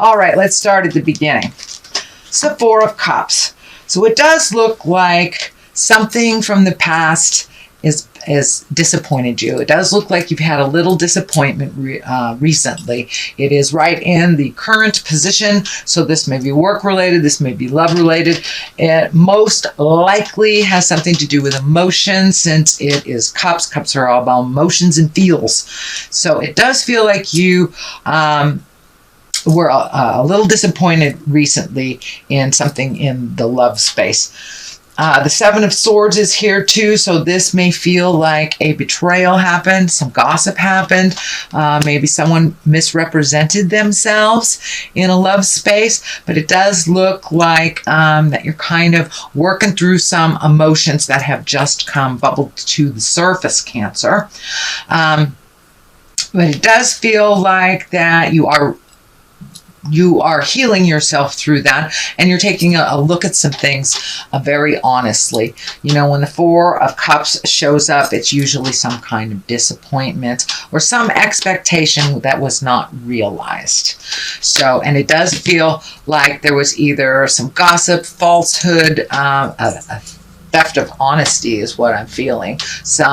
All right, let's start at the beginning. So 4 of Cups. So it does look like something from the past is disappointed you. It does look like you've had a little disappointment recently. It is right in the current position. So this may be work related. This may be love related. It most likely has something to do with emotions, since it is Cups. Cups are all about emotions and feels. So it does feel like you were a little disappointed recently in something in the love space. The 7 of Swords is here too, so this may feel like a betrayal happened, some gossip happened, maybe someone misrepresented themselves in a love space, but it does look like that you're kind of working through some emotions that have just bubbled to the surface, Cancer. But it does feel like that you are healing yourself through that, and you're taking a look at some things very honestly. You know, when the 4 of Cups shows up, it's usually some kind of disappointment or some expectation that was not realized. So, and it does feel like there was either some gossip, falsehood, a theft of honesty is what I'm feeling. So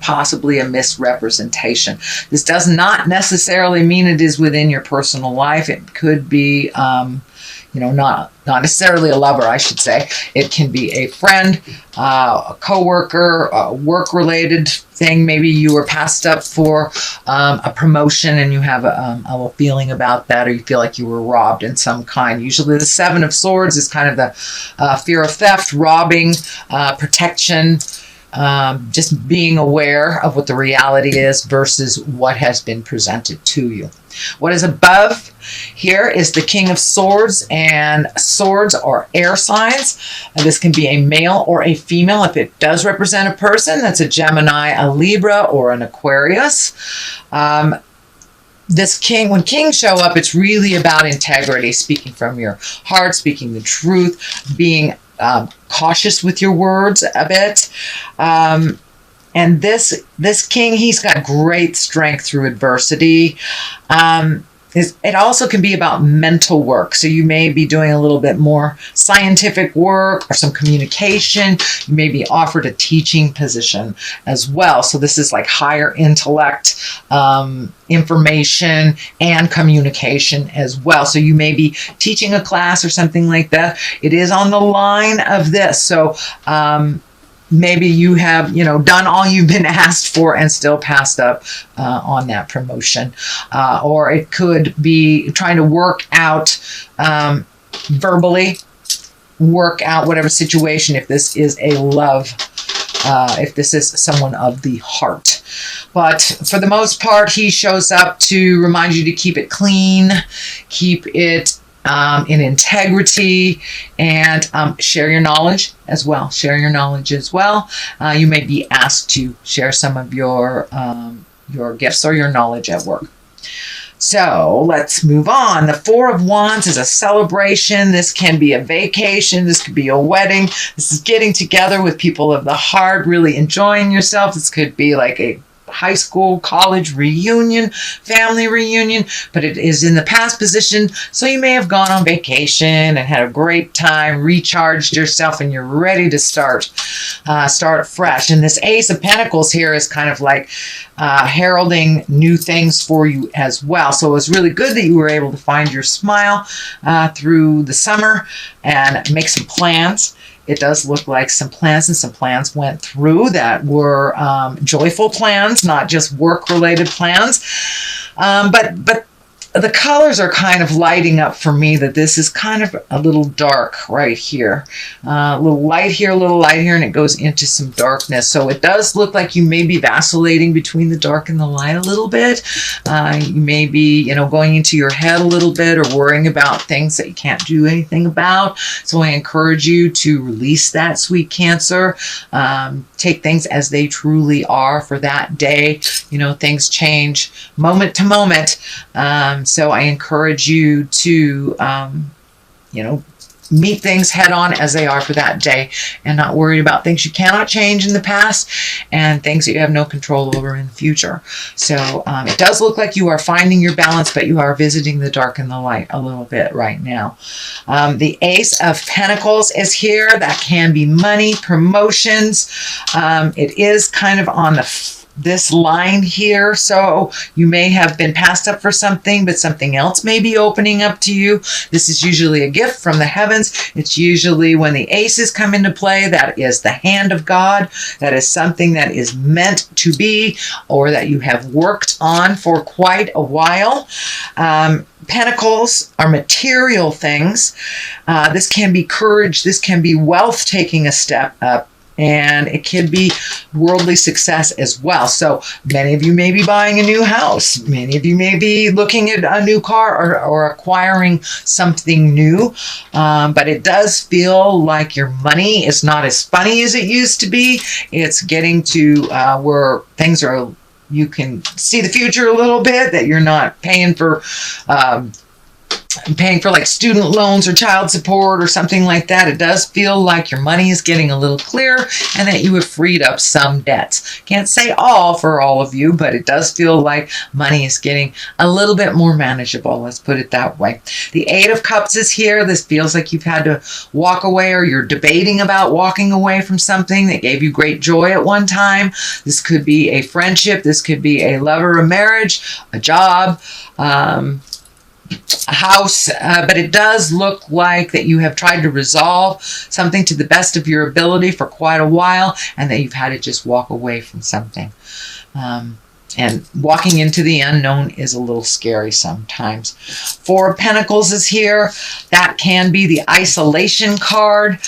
possibly a misrepresentation. This does not necessarily mean it is within your personal life. It could be, not necessarily a lover, I should say. It can be a friend, a coworker, a work-related thing. Maybe you were passed up for a promotion and you have a feeling about that, or you feel like you were robbed in some kind. Usually the 7 of Swords is kind of the fear of theft, robbing, protection, just being aware of what the reality is versus what has been presented to you. What is above here is the King of Swords, and swords are air signs. This can be a male or a female. If it does represent a person, that's a Gemini, a Libra, or an Aquarius. This king, when kings show up, it's really about integrity, speaking from your heart, speaking the truth, being cautious with your words a bit. And this king, he's got great strength through adversity. It also can be about mental work. So you may be doing a little bit more scientific work or some communication. You may be offered a teaching position as well. So this is like higher intellect, information, and communication as well. So you may be teaching a class or something like that. It is on the line of this. So maybe you have, done all you've been asked for and still passed up on that promotion. Or it could be trying to work out verbally, work out whatever situation, if this is a love, if this is someone of the heart. But for the most part, he shows up to remind you to keep it clean, keep it in integrity, and share your knowledge as well. Share your knowledge as well. You may be asked to share some of your gifts or your knowledge at work. So let's move on. The 4 of Wands is a celebration. This can be a vacation. This could be a wedding. This is getting together with people of the heart, really enjoying yourself. This could be like a high school, college reunion, family reunion, but it is in the past position. So you may have gone on vacation and had a great time, recharged yourself, and you're ready to start fresh. And this Ace of Pentacles here is kind of like heralding new things for you as well. So it was really good that you were able to find your smile through the summer and make some plans. It does look like some plans went through that were joyful plans, not just work-related plans. But the colors are kind of lighting up for me that this is kind of a little dark right here. A little light here, a little light here, and it goes into some darkness. So it does look like you may be vacillating between the dark and the light a little bit. You may be, going into your head a little bit or worrying about things that you can't do anything about. So I encourage you to release that, sweet Cancer. Take things as they truly are for that day. Things change moment to moment. So I encourage you to, meet things head on as they are for that day, and not worried about things you cannot change in the past and things that you have no control over in the future. So it does look like you are finding your balance, but you are visiting the dark and the light a little bit right now. The Ace of Pentacles is here. That can be money, promotions. It is kind of on this line here, so you may have been passed up for something, but something else may be opening up to you. This is usually a gift from the heavens. It's usually when the aces come into play, that is the hand of God. That is something that is meant to be, or that you have worked on for quite a while. Pentacles are material things. This can be courage. This can be wealth taking a step up. And it could be worldly success as well. So many of you may be buying a new house. Many of you may be looking at a new car or acquiring something new. But it does feel like your money is not as funny as it used to be. It's getting to where things are, you can see the future a little bit, that you're not paying for like student loans or child support or something like that. It does feel like your money is getting a little clearer and that you have freed up some debts. Can't say all for all of you, but it does feel like money is getting a little bit more manageable. Let's put it that way. The Eight of Cups is here. This feels like you've had to walk away, or you're debating about walking away from something that gave you great joy at one time. This could be a friendship. This could be a love or a marriage, a job, a house, but it does look like that you have tried to resolve something to the best of your ability for quite a while, and that you've had to just walk away from something. And walking into the unknown is a little scary sometimes. Four of Pentacles is here. That can be the isolation card.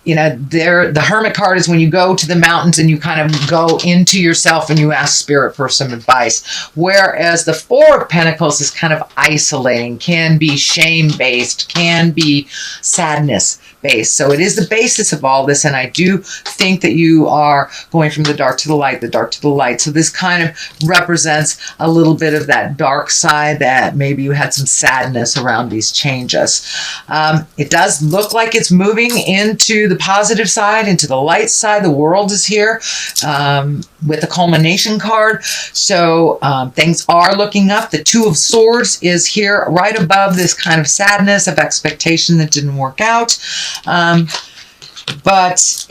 You know, the Hermit card is when you go to the mountains and you kind of go into yourself and you ask Spirit for some advice. Whereas the Four of Pentacles is kind of isolating, can be shame-based, can be sadness-based. So it is the basis of all this, and I do think that you are going from the dark to the light, the dark to the light. So this kind of represents a little bit of that dark side, that maybe you had some sadness around these changes. It does look like it's moving into the positive side, into the light side. The World is here with the culmination card. So things are looking up. The Two of Swords is here right above this kind of sadness of expectation that didn't work out. But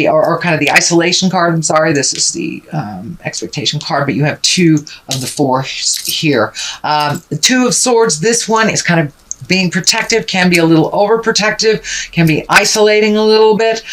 or kind of the isolation card, I'm sorry, this is the expectation card, but you have two of the four here. The Two of Swords, this one is kind of being protective, can be a little overprotective, can be isolating a little bit.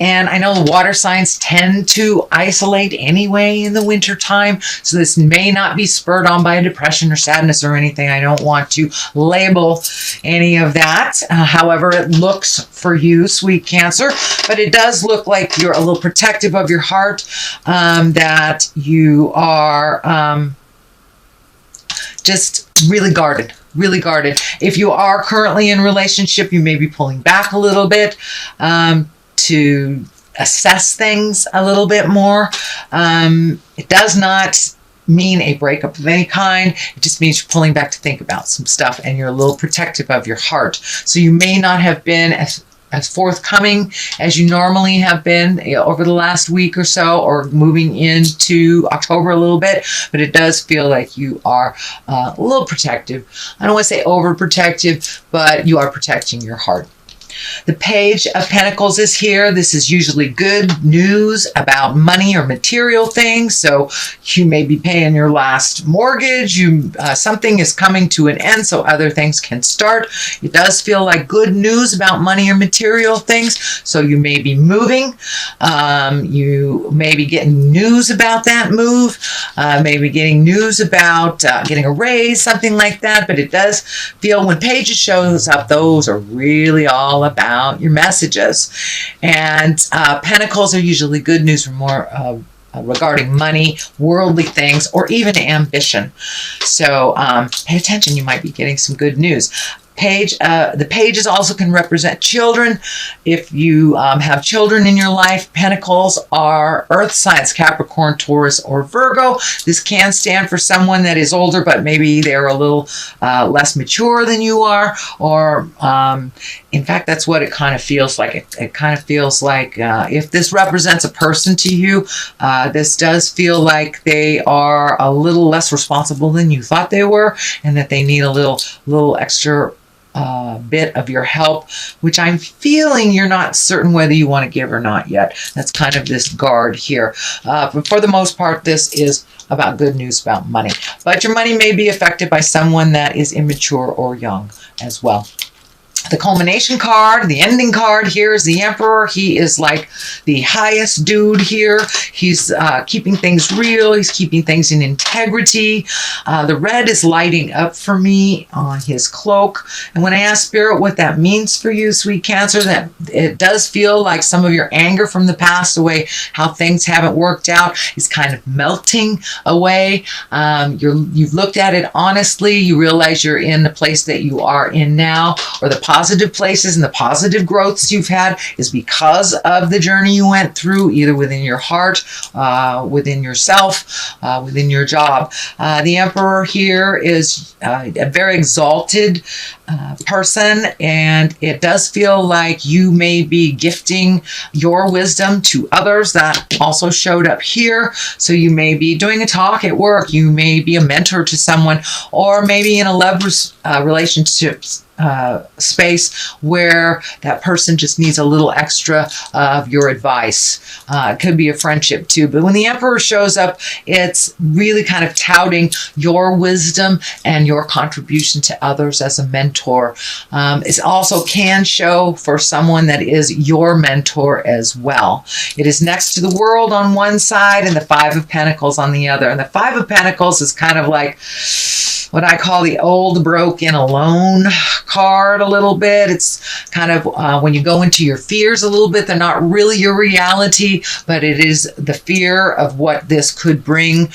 And I know the water signs tend to isolate anyway in the winter time, so this may not be spurred on by depression or sadness or anything. I don't want to label any of that. However, it looks for you, sweet Cancer, but it does look like you're a little protective of your heart, that you are just really guarded. Really guarded. If you are currently in a relationship, you may be pulling back a little bit to assess things a little bit more. It does not mean a breakup of any kind. It just means you're pulling back to think about some stuff, and you're a little protective of your heart. So you may not have been as forthcoming as you normally have been over the last week or so, or moving into October a little bit, but it does feel like you are a little protective. I don't want to say overprotective, but you are protecting your heart. The Page of Pentacles is here. This is usually good news about money or material things. So you may be paying your last mortgage. Something is coming to an end, so other things can start. It does feel like good news about money or material things. So you may be moving. You may be getting news about that move. Maybe getting news about getting a raise, something like that. But it does feel when Pages shows up, those are really all about your messages. And Pentacles are usually good news for more regarding money, worldly things, or even ambition. So pay attention, you might be getting some good news. The pages also can represent children. If you have children in your life, pentacles are earth signs, Capricorn, Taurus, or Virgo. This can stand for someone that is older, but maybe they're a little less mature than you are, or in fact, that's what it kind of feels like. It kind of feels like if this represents a person to you, this does feel like they are a little less responsible than you thought they were, and that they need a little extra bit of your help, which I'm feeling you're not certain whether you want to give or not yet. That's kind of this guard here. But for the most part, this is about good news about money. But your money may be affected by someone that is immature or young as well. The culmination card, the ending card here is the Emperor. He is like the highest dude here. He's keeping things real. He's keeping things in integrity. The red is lighting up for me on his cloak. And when I ask Spirit what that means for you, sweet Cancer, that it does feel like some of your anger from the past, the way how things haven't worked out, is kind of melting away. You've looked at it honestly. You realize you're in the place that you are in now, or the positive places and the positive growths you've had is because of the journey you went through, either within your heart, within yourself, within your job. The Emperor here is a very exalted person, and it does feel like you may be gifting your wisdom to others. That also showed up here. So you may be doing a talk at work, you may be a mentor to someone, or maybe in a love relationship space where that person just needs a little extra of your advice. It could be a friendship too. But when the Emperor shows up, it's really kind of touting your wisdom and your contribution to others as a mentor. It also can show for someone that is your mentor as well. It is next to the World on one side and the Five of Pentacles on the other. And the Five of Pentacles is kind of like what I call the old, broken, alone card a little bit. It's kind of when you go into your fears a little bit, they're not really your reality, but it is the fear of what this could bring.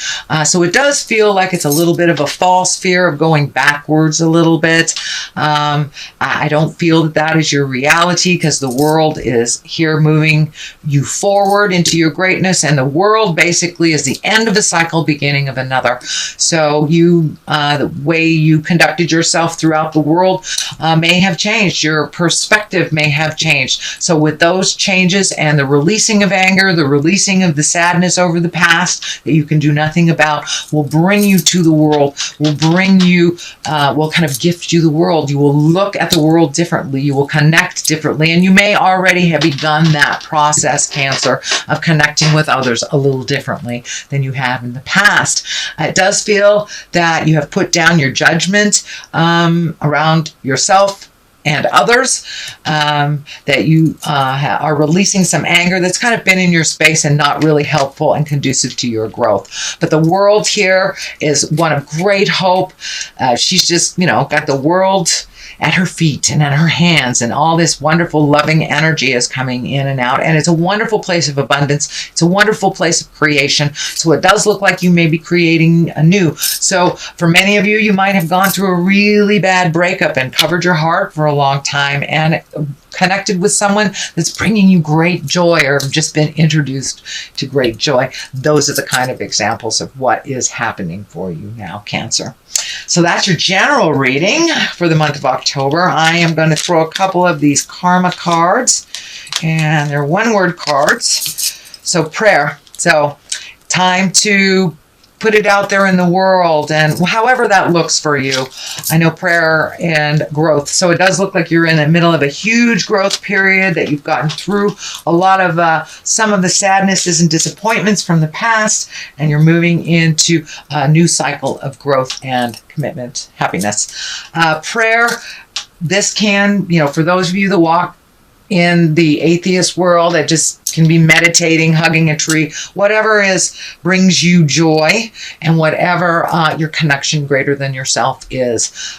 So it does feel like it's a little bit of a false fear of going backwards a little bit. I don't feel that that is your reality, because the World is here moving you forward into your greatness, and the World basically is the end of a cycle, beginning of another. So you, the way you conducted yourself throughout the world may have changed. Your perspective may have changed. So with those changes and the releasing of anger, the releasing of the sadness over the past that you can do nothing about, will bring you to the World, will bring you, will kind of gift you the World. You will look at the world differently. You will connect differently. And you may already have begun that process, Cancer, of connecting with others a little differently than you have in the past. It does feel that you have put down your judgment around yourself and others, that you are releasing some anger that's kind of been in your space and not really helpful and conducive to your growth. But the World here is one of great hope. She's just, got the world at her feet and at her hands, and all this wonderful loving energy is coming in and out, and it's a wonderful place of abundance. It's a wonderful place of creation. So it does look like you may be creating anew. So for many of you, you might have gone through a really bad breakup and covered your heart for a long time and connected with someone that's bringing you great joy, or have just been introduced to great joy. Those are the kind of examples of what is happening for you now, Cancer. So that's your general reading for the month of October. I am going to throw a couple of these karma cards, and they're one-word cards. So prayer. So time to put it out there in the world, and however that looks for you. I know prayer and growth. So it does look like you're in the middle of a huge growth period, that you've gotten through a lot of some of the sadnesses and disappointments from the past, and you're moving into a new cycle of growth and commitment, happiness. Prayer, this can, for those of you that walk in the atheist world, that just can be meditating, hugging a tree, whatever brings you joy, and whatever your connection greater than yourself is.